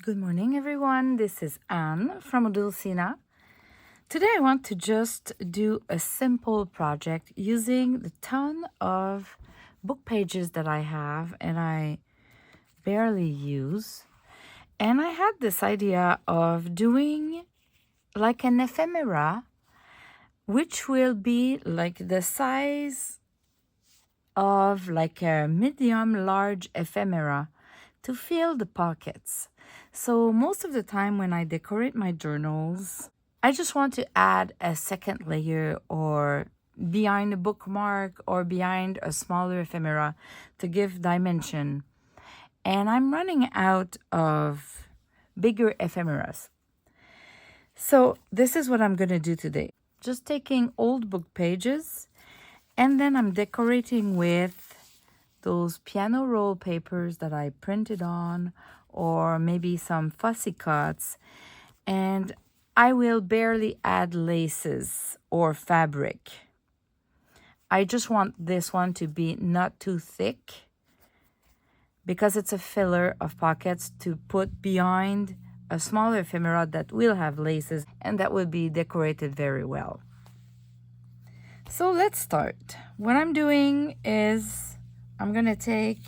Good morning, everyone. This is Anne from Odulcina. Today, I want to just do a simple project using the ton of book pages that I have and I barely use. And I had this idea of doing like an ephemera, which will be like the size of like a medium large ephemera to fill the pockets. So most of the time when I decorate my journals, I just want to add a second layer or behind a bookmark or behind a smaller ephemera to give dimension. And I'm running out of bigger ephemeras. So this is what I'm going to do today. Just taking old book pages and then I'm decorating with those piano roll papers that I printed on, or maybe some fussy cuts, and I will barely add laces or fabric. I just want this one to be not too thick because it's a filler of pockets to put behind a smaller ephemera that will have laces and that will be decorated very well. So let's start. What I'm doing is I'm going to take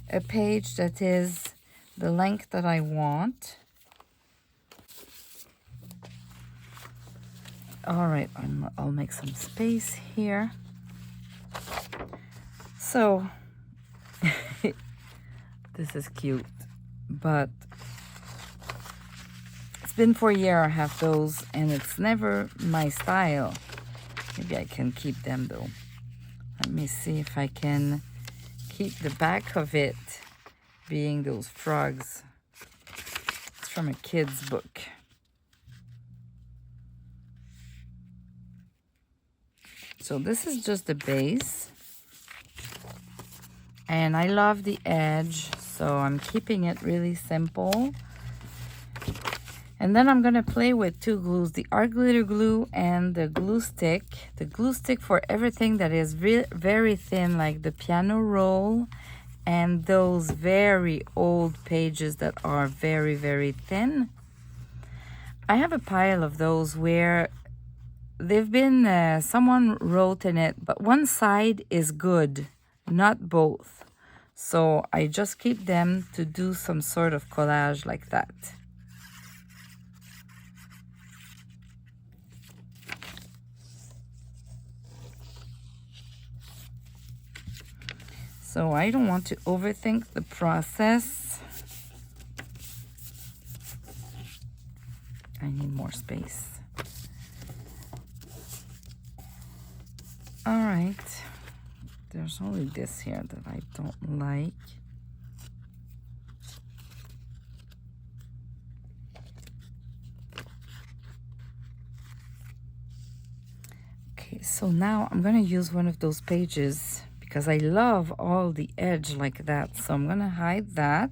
a page that is the length that I want. All right, I'll make some space here. So, this is cute, but it's been for a year I have those and it's never my style. Maybe I can keep them though. Let me see if I can keep the back of it being those frogs. It's from a kid's book. So this is just the base. And I love the edge, so I'm keeping it really simple. And then I'm going to play with two glues, the art glitter glue and the glue stick. The glue stick for everything that is very thin, like the piano roll and those very old pages that are very thin. I have a pile of those where they've been, someone wrote in it, but one side is good, not both. So I just keep them to do some sort of collage like that. So I don't want to overthink the process. I need more space. All right. There's only this here that I don't like. Okay, so now I'm going to use one of those pages because I love all the edge like that. So I'm going to hide that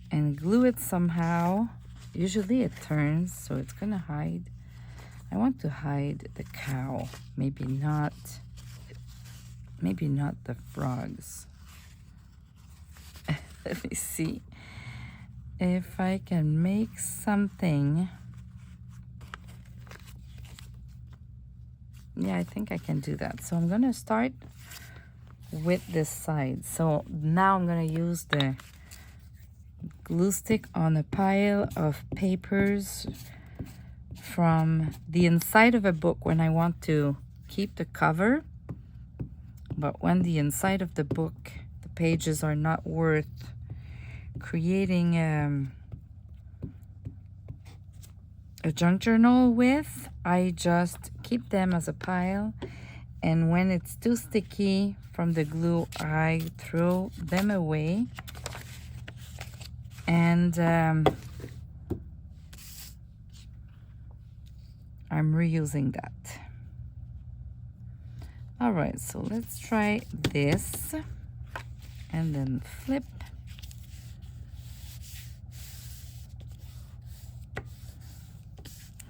and glue it somehow. Usually it turns, so it's going to hide. I want to hide the cow, maybe not the frogs. Let me see if I can make something. Yeah, I think I can do that. So I'm going to start with this side. So now I'm going to use the glue stick on a pile of papers from the inside of a book when I want to keep the cover. But when the inside of the book, the pages are not worth creating a junk journal with, I just keep them as a pile. And when it's too sticky from the glue, I throw them away. And I'm reusing that. All right, so let's try this and then flip.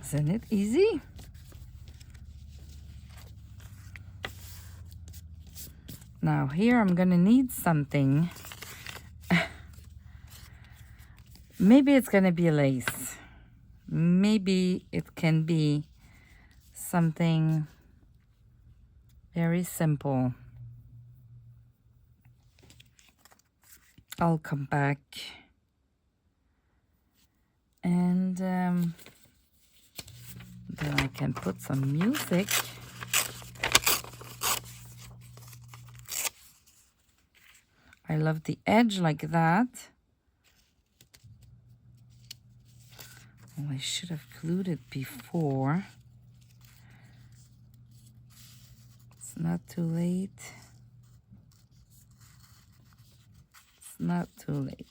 Isn't it easy? Now here I'm gonna need something Maybe it's gonna be lace. Maybe it can be something very simple. I'll come back and then I can put some music. I love the edge like that. Well, I should have glued it before. It's not too late. It's not too late.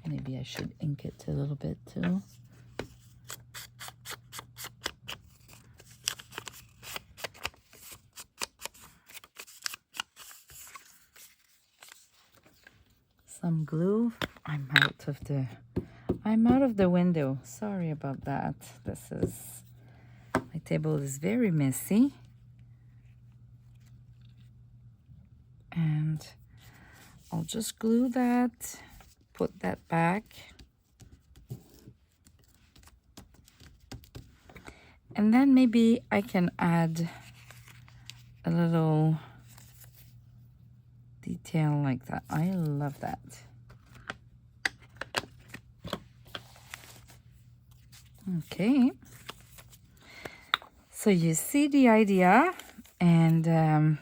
Maybe I should ink it a little bit too. Some glue. I'm out of the window. Sorry about that. My table is very messy. And I'll just glue that, put that back. And then maybe I can add a little detail like that. I love that. Okay. So you see the idea, and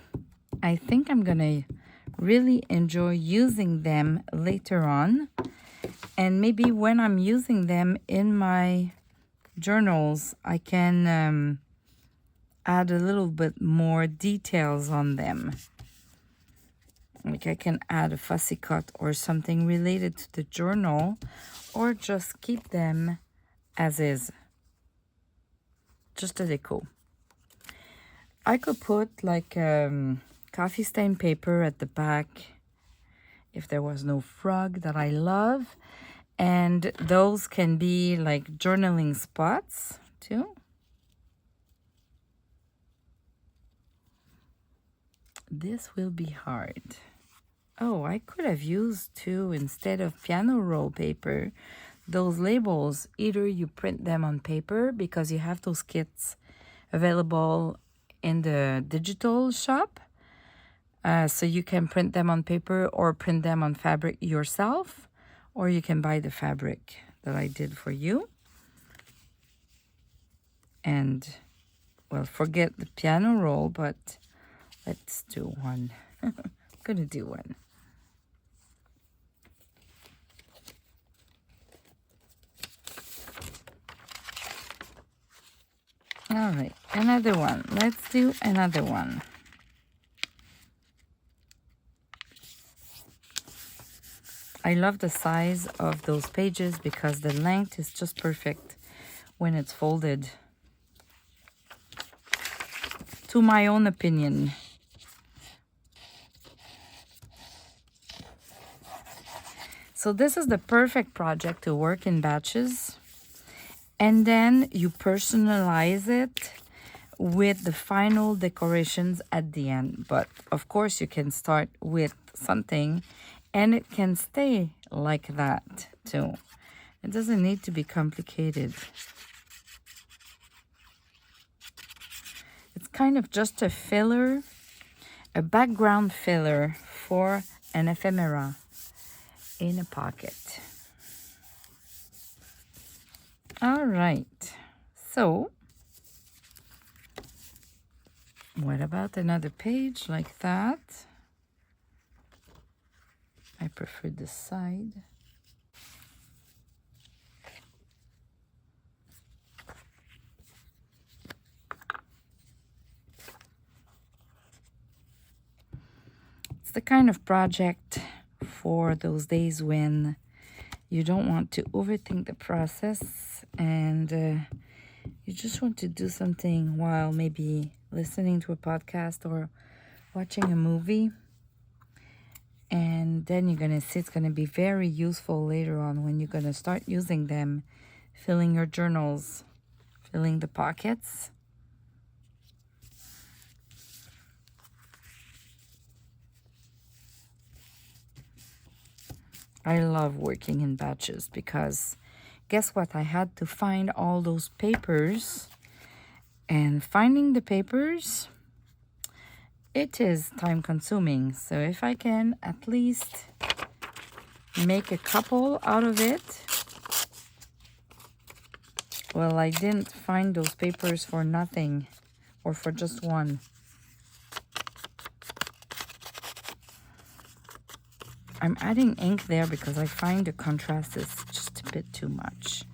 I think I'm gonna really enjoy using them later on. And maybe when I'm using them in my journals, I can add a little bit more details on them. Like I can add a fussy cut or something related to the journal, or just keep them as is. Just a deco. I could put like coffee stain paper at the back if there was no frog that I love. And those can be like journaling spots too. This will be hard. Oh, I could have used too, instead of piano roll paper, those labels. Either you print them on paper, because you have those kits available in the digital shop. So you can print them on paper or print them on fabric yourself. Or you can buy the fabric that I did for you. And, well, forget the piano roll, but let's do one. I'm going to do one. All right, another one. Let's do another one. I love the size of those pages because the length is just perfect when it's folded. To my own opinion. So this is the perfect project to work in batches. And then you personalize it with the final decorations at the end. But of course you can start with something and it can stay like that too. It doesn't need to be complicated. It's kind of just a filler, a background filler for an ephemera in a pocket. All right, so what about another page like that? I prefer this side. It's the kind of project for those days when you don't want to overthink the process and you just want to do something while maybe listening to a podcast or watching a movie. And then you're going to see it's going to be very useful later on when you're going to start using them, filling your journals, filling the pockets. I love working in batches because guess what? I had to find all those papers, and finding the papers, it is time consuming. So if I can at least make a couple out of it. Well, I didn't find those papers for nothing or for just one. I'm adding ink there because I find the contrast is just a bit too much.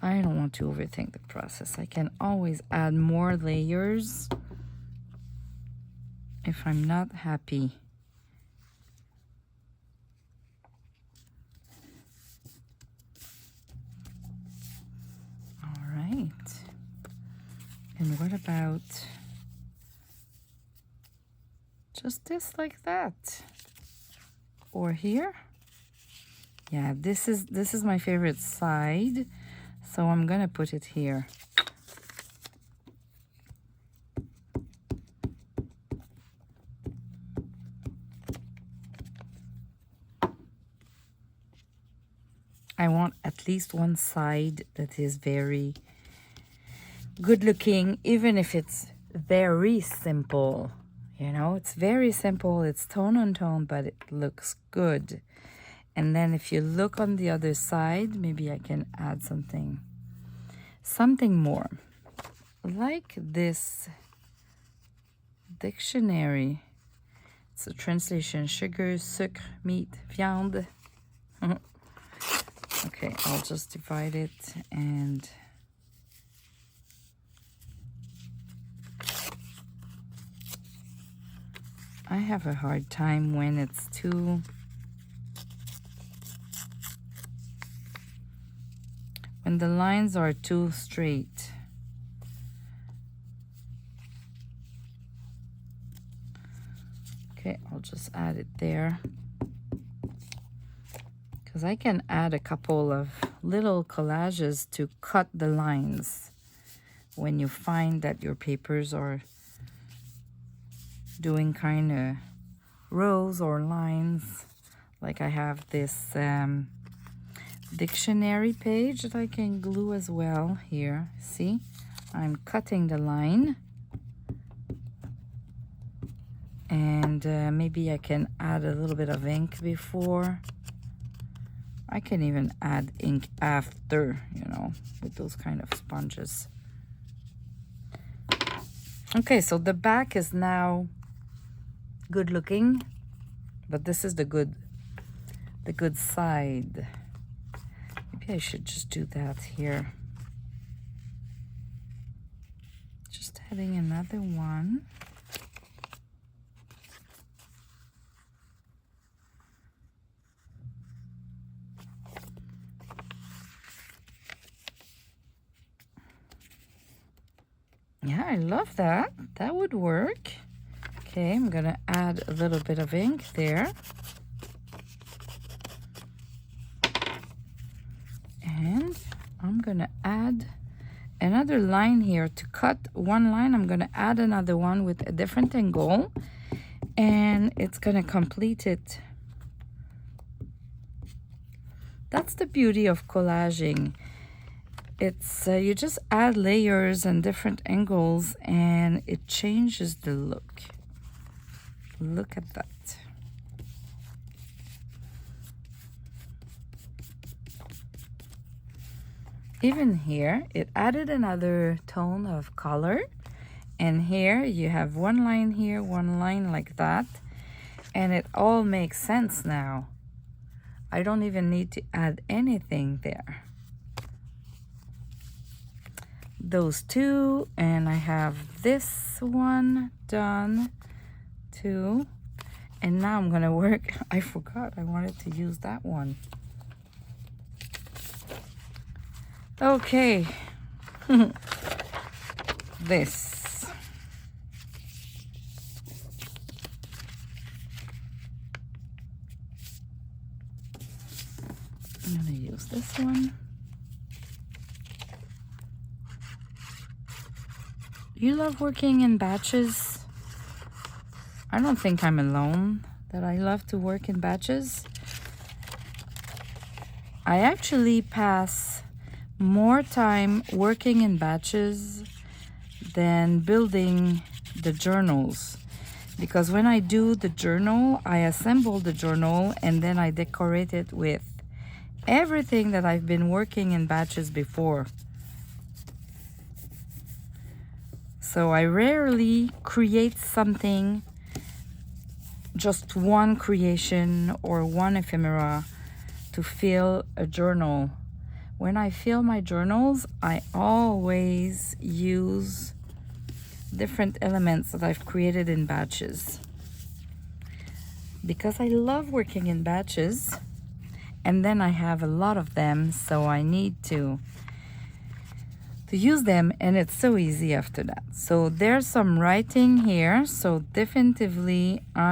I don't want to overthink the process. I can always add more layers if I'm not happy. All right. And what about just this like that? Or here? Yeah, this is my favorite side. So I'm gonna put it here. I want at least one side that is very good looking, even if it's very simple. You know, it's very simple, it's tone on tone, but it looks good. And then if you look on the other side, maybe I can add something more. Like this dictionary. It's a translation: sugar, sucre, meat, viande. Okay, I'll just divide it and I have a hard time when it's too when the lines are too straight. Okay, I'll just add it there. Because I can add a couple of little collages to cut the lines when you find that your papers are doing kind of rows or lines. Like I have this dictionary page that I can glue as well here. See, I'm cutting the line. And maybe I can add a little bit of ink before. I can even add ink after, you know, with those kind of sponges. Okay, so the back is now good looking, but this is the good side. Maybe I should just do that here. Just adding another one. Yeah, I love that. That would work. Okay, I'm gonna add a little bit of ink there. And I'm gonna add another line here. To cut one line, I'm gonna add another one with a different angle. And it's gonna complete it. That's the beauty of collaging. It's you just add layers and different angles and it changes the look. Look at that. Even here, it added another tone of color. And here you have one line here, one line like that. And it all makes sense now. I don't even need to add anything there. Those two, and I have this one done too. And now I'm gonna work. I forgot I wanted to use that one. Okay. This. I'm gonna use this one. You love working in batches? I don't think I'm alone that I love to work in batches. I actually pass more time working in batches than building the journals, because when I do the journal, I assemble the journal and then I decorate it with everything that I've been working in batches before. So I rarely create something, just one creation or one ephemera to fill a journal. When I fill my journals, I always use different elements that I've created in batches. Because I love working in batches, and then I have a lot of them, so I need to use them, and it's so easy after that. So there's some writing here, so definitively I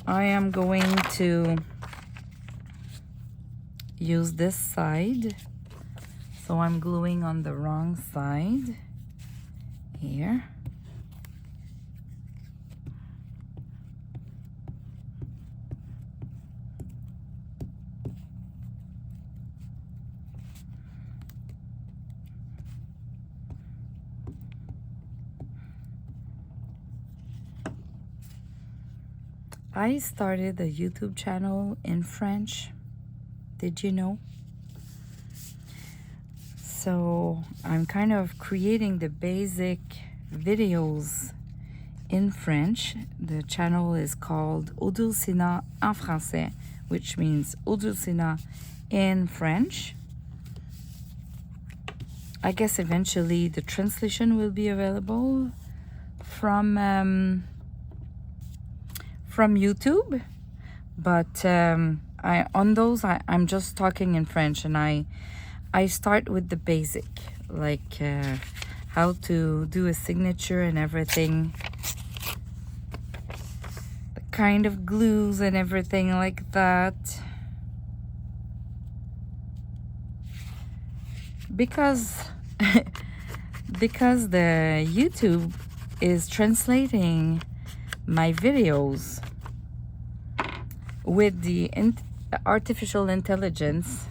am going to use this side. So I'm gluing on the wrong side here. I started a YouTube channel in French. Did you know? So I'm kind of creating the basic videos in French. The channel is called Odulcina en français, which means Ödulcina in French. I guess eventually the translation will be available from YouTube, but I'm just talking in French, and I start with the basic, like how to do a signature and everything, the kind of glues and everything like that, because because the YouTube is translating my videos with the artificial intelligence,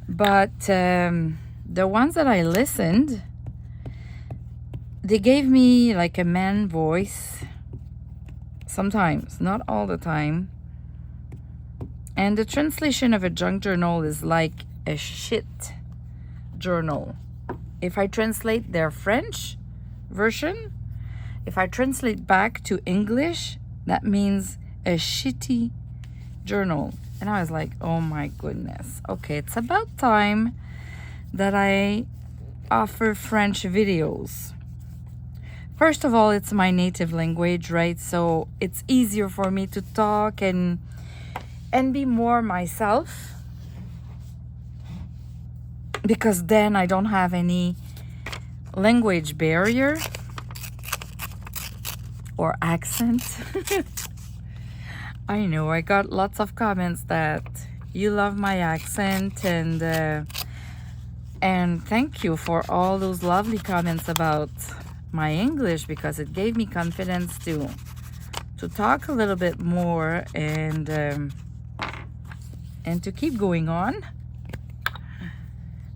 but the ones that I listened, they gave me like a man voice sometimes, not all the time, and the translation of a junk journal is like a shit journal. If I translate their French version, if I translate back to English, that means a shitty journal. And I was like, oh my goodness. Okay, it's about time that I offer French videos. First of all, it's my native language, right? So it's easier for me to talk and be more myself, because then I don't have any language barrier or accent. I know I got lots of comments that you love my accent, and thank you for all those lovely comments about my English, because it gave me confidence to talk a little bit more and to keep going on.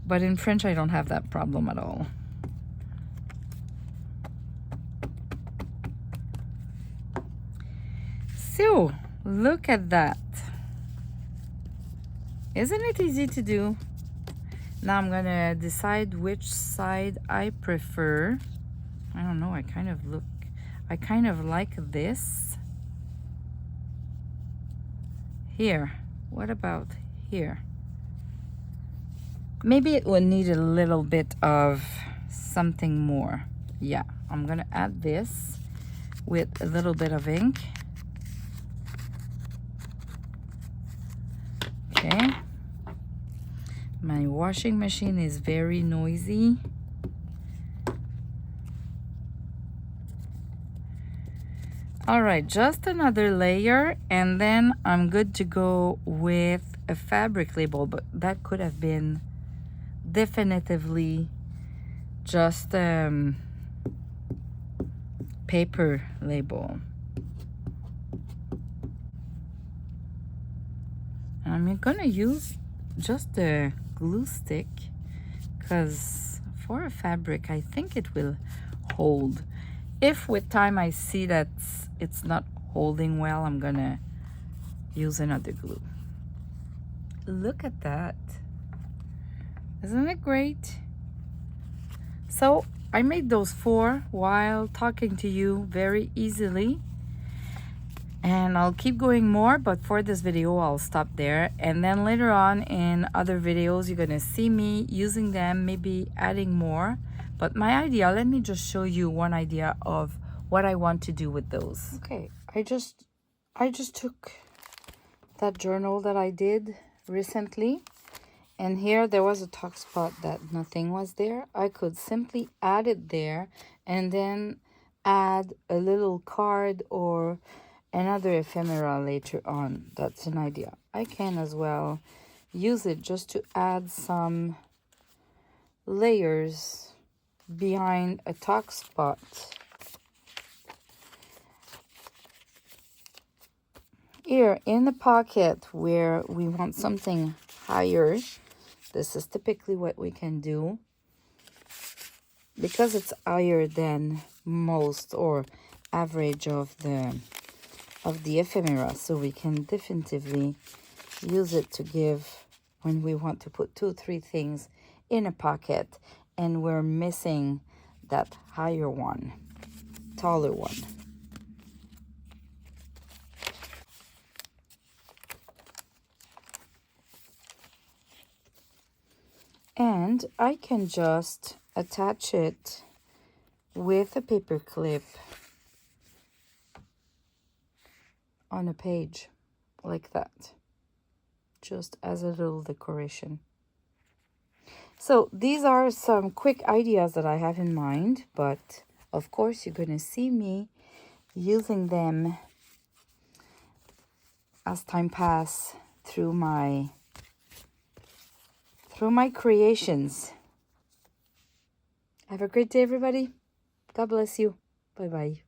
But in French, I don't have that problem at all. So, look at that. Isn't it easy to do? Now I'm gonna decide which side I prefer. I don't know, I kind of like this. Here, what about here? Maybe it will need a little bit of something more. Yeah, I'm gonna add this with a little bit of ink. Okay. My washing machine is very noisy. All right, just another layer, and then I'm good to go with a fabric label, but that could have been definitively just paper label. I'm gonna use just a glue stick because for a fabric I think it will hold. If with time I see that it's not holding well, I'm gonna use another glue. Look at that. Isn't it great? So I made those 4 while talking to you very easily. And I'll keep going more, but for this video, I'll stop there. And then later on in other videos, you're gonna see me using them, maybe adding more. But my idea, let me just show you one idea of what I want to do with those. Okay, I just took that journal that I did recently. And here there was a tuck spot that nothing was there. I could simply add it there and then add a little card or another ephemera later on. That's an idea. I can as well use it just to add some layers behind a tuck spot. Here in the pocket where we want something higher, this is typically what we can do because it's higher than most or average of the ephemera, so we can definitively use it to give when we want to put 2-3 things in a pocket and we're missing that higher one, taller one. And I can just attach it with a paper clip on a page like that, just as a little decoration. So these are some quick ideas that I have in mind, but of course you're gonna see me using them as time passes through my creations. Have a great day, everybody. God bless you. Bye-bye.